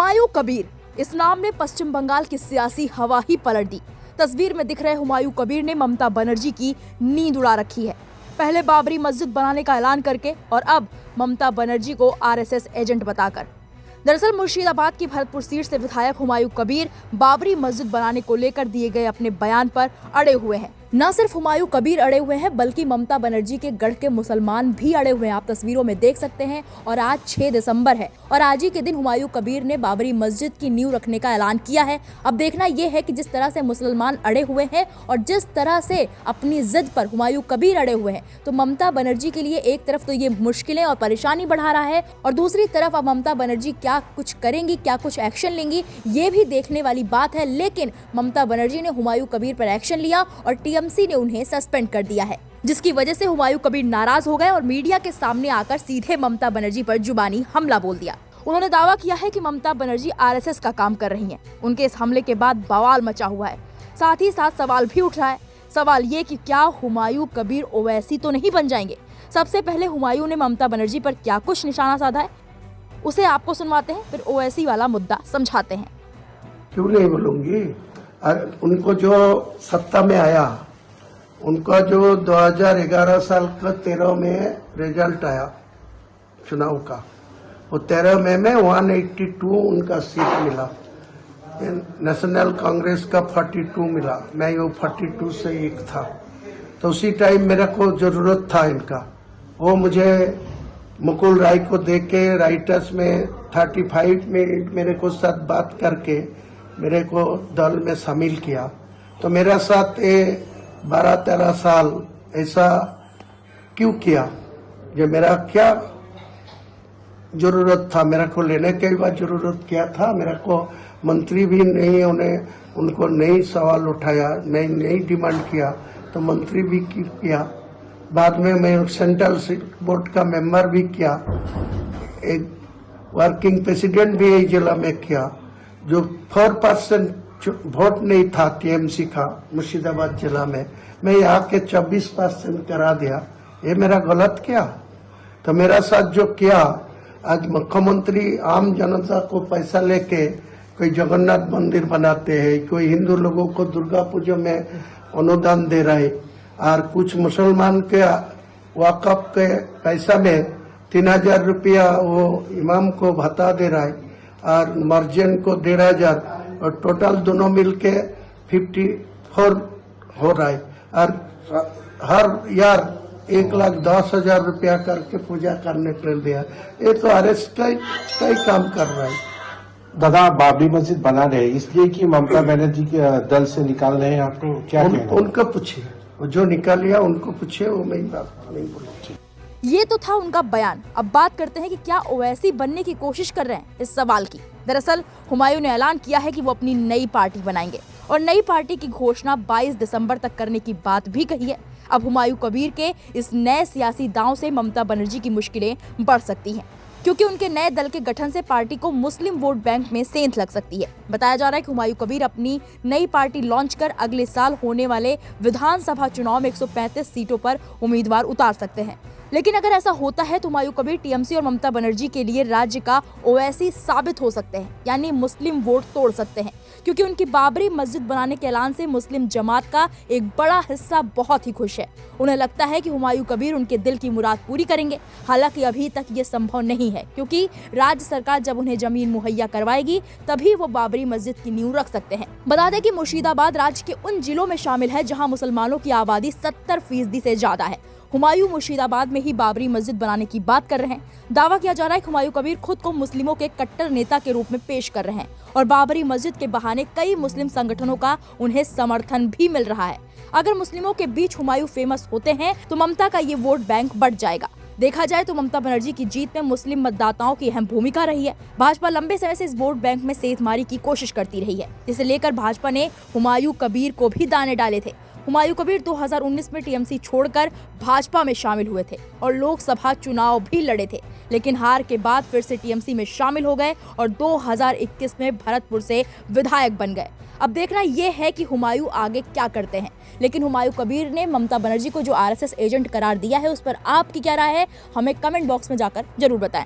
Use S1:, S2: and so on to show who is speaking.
S1: हुमायूं कबीर, इस नाम ने पश्चिम बंगाल की सियासी हवा ही पलट दी। तस्वीर में दिख रहे हुमायूं कबीर ने ममता बनर्जी की नींद उड़ा रखी है। पहले बाबरी मस्जिद बनाने का ऐलान करके और अब ममता बनर्जी को आरएसएस एजेंट बताकर। दरअसल मुर्शिदाबाद की भरतपुर सीट से विधायक हुमायूं कबीर बाबरी मस्जिद बनाने को लेकर दिए गए अपने बयान पर अड़े हुए हैं। न सिर्फ हुमायूं कबीर अड़े हुए हैं, बल्कि ममता बनर्जी के गढ़ के मुसलमान भी अड़े हुए हैं। आप तस्वीरों में देख सकते हैं। और आज 6 दिसंबर है और आज ही के दिन हुमायूं कबीर ने बाबरी मस्जिद की नींव रखने का ऐलान किया है। अब देखना यह है कि जिस तरह से मुसलमान अड़े हुए हैं और जिस तरह से अपनी जिद पर हुमायूं कबीर अड़े हुए हैं, तो ममता बनर्जी के लिए एक तरफ तो ये मुश्किलें और परेशानी बढ़ा रहा है और दूसरी तरफ अब ममता बनर्जी क्या कुछ करेंगी, क्या कुछ एक्शन लेंगी, ये भी देखने वाली बात है। लेकिन ममता बनर्जी ने हुमायूं कबीर पर एक्शन लिया और टीएमसी ने उन्हें सस्पेंड कर दिया है, जिसकी वजह से हुमायूं कबीर नाराज हो गए और मीडिया के सामने आकर सीधे ममता बनर्जी पर जुबानी हमला बोल दिया। उन्होंने दावा किया है कि ममता बनर्जी आरएसएस का काम कर रही हैं। उनके इस हमले के बाद बवाल मचा हुआ है। साथ ही साथ सवाल भी उठ रहा है। सवाल ये कि क्या हुमायूं कबीर ओवैसी तो नहीं बन जाएंगे। सबसे पहले हुमायूं ने ममता बनर्जी पर क्या कुछ निशाना साधा है, उसे आपको सुनवाते हैं, फिर ओवैसी वाला मुद्दा समझाते हैं।
S2: क्यों नहीं बोलूंगी। उनको जो सत्ता में आया, उनका जो 2011 साल का 13 में रिजल्ट आया चुनाव का, वो 13 में 182 उनका सीट मिला। नेशनल कांग्रेस का 42 मिला, मैं वो 42 से एक था। तो उसी टाइम मेरे को जरूरत था इनका। वो मुझे मुकुल राय को देके राइटर्स में 35 मिनट मेरे को साथ बात करके मेरे को दल में शामिल किया। तो मेरे साथ 12-13 साल ऐसा क्यों किया, जो मेरा क्या जरूरत था, मेरे को लेने के बाद जरूरत क्या था। मेरे को मंत्री भी नहीं, उनको नहीं सवाल उठाया, नहीं डिमांड किया, तो मंत्री भी किया। बाद में मैं सेंट्रल बोर्ड का मेंबर भी किया, एक वर्किंग प्रेसिडेंट भी यही जिला में किया। जो 4% वोट नहीं था टीएमसी का मुर्शिदाबाद जिला में, मैं यहाँ के 24% करा दिया। ये मेरा गलत किया। तो मेरा साथ जो किया, आज मुख्यमंत्री आम जनता को पैसा लेके कोई जगन्नाथ मंदिर बनाते हैं, कोई हिंदू लोगों को दुर्गा पूजा में अनुदान दे रहा है, और कुछ मुसलमान के वक़्फ़ के पैसा में 3000 रुपया वो इमाम को भत्ता दे रहा है और मर्जन को 1500, और टोटल दोनों मिलके 54 हो रहा है। और हर यार 1,10,000 रुपया करके पूजा करने के लिए दिया। ये तो आरएस का ही काम कर रहा है।
S3: दादा, बाबरी मस्जिद बना रहे इसलिए कि ममता बनर्जी के दल से निकाल रहे हैं, आपको क्या
S2: उनको पूछिए, जो निकाल लिया उनको पूछिए, वो मैं बात नहीं बोलूँ।
S1: ये तो था उनका बयान। अब बात करते हैं कि क्या ओवैसी बनने की कोशिश कर रहे हैं इस सवाल की। दरअसल हुमायूं ने ऐलान किया है कि वो अपनी नई पार्टी बनाएंगे और नई पार्टी की घोषणा 22 दिसंबर तक करने की बात भी कही है। अब हुमायूं कबीर के इस नए सियासी दांव से ममता बनर्जी की मुश्किलें बढ़ सकती हैं, क्योंकि उनके नए दल के गठन से पार्टी को मुस्लिम वोट बैंक में सेंध लग सकती है। बताया जा रहा है कि हुमायूं कबीर अपनी नई पार्टी लॉन्च कर अगले साल होने वाले विधानसभा चुनाव में 135 सीटों पर उम्मीदवार उतार सकते हैं। लेकिन अगर ऐसा होता है तो हुमायूं कबीर टीएमसी और ममता बनर्जी के लिए राज्य का ओवैसी साबित हो सकते हैं, यानी मुस्लिम वोट तोड़ सकते हैं, क्योंकि उनकी बाबरी मस्जिद बनाने के ऐलान से मुस्लिम जमात का एक बड़ा हिस्सा बहुत ही खुश है। उन्हें लगता है कि हुमायूं कबीर उनके दिल की मुराद पूरी करेंगे। हालांकि अभी तक ये संभव नहीं है, क्योंकि राज्य सरकार जब उन्हें जमीन मुहैया करवाएगी तभी वो बाबरी मस्जिद की नींव रख सकते हैं। बता दें कि मुर्शिदाबाद राज्य के उन जिलों में शामिल है जहाँ मुसलमानों की आबादी 70% से ज्यादा है। हुमायूं मुर्शिदाबाद में ही बाबरी मस्जिद बनाने की बात कर रहे हैं। दावा किया जा रहा है कि हुमायूं कबीर खुद को मुस्लिमों के कट्टर नेता के रूप में पेश कर रहे हैं और बाबरी मस्जिद के बहाने कई मुस्लिम संगठनों का उन्हें समर्थन भी मिल रहा है। अगर मुस्लिमों के बीच हुमायूं फेमस होते हैं तो ममता का ये वोट बैंक बढ़ जाएगा। देखा जाए तो ममता बनर्जी की जीत में मुस्लिम मतदाताओं की अहम भूमिका रही है। भाजपा लंबे समय से इस वोट बैंक में सेंधमारी की कोशिश करती रही है, जिसे लेकर भाजपा ने हुमायूं कबीर को भी दाने डाले थे। हुमायूं कबीर 2019 में टीएमसी छोड़कर भाजपा में शामिल हुए थे और लोकसभा चुनाव भी लड़े थे, लेकिन हार के बाद फिर से टीएमसी में शामिल हो गए और 2021 में भरतपुर से विधायक बन गए। अब देखना यह है कि हुमायूं आगे क्या करते हैं। लेकिन हुमायूं कबीर ने ममता बनर्जी को जो आरएसएस एजेंट करार दिया है, उस पर आपकी क्या राय है, हमें कमेंट बॉक्स में जाकर जरूर बताएं।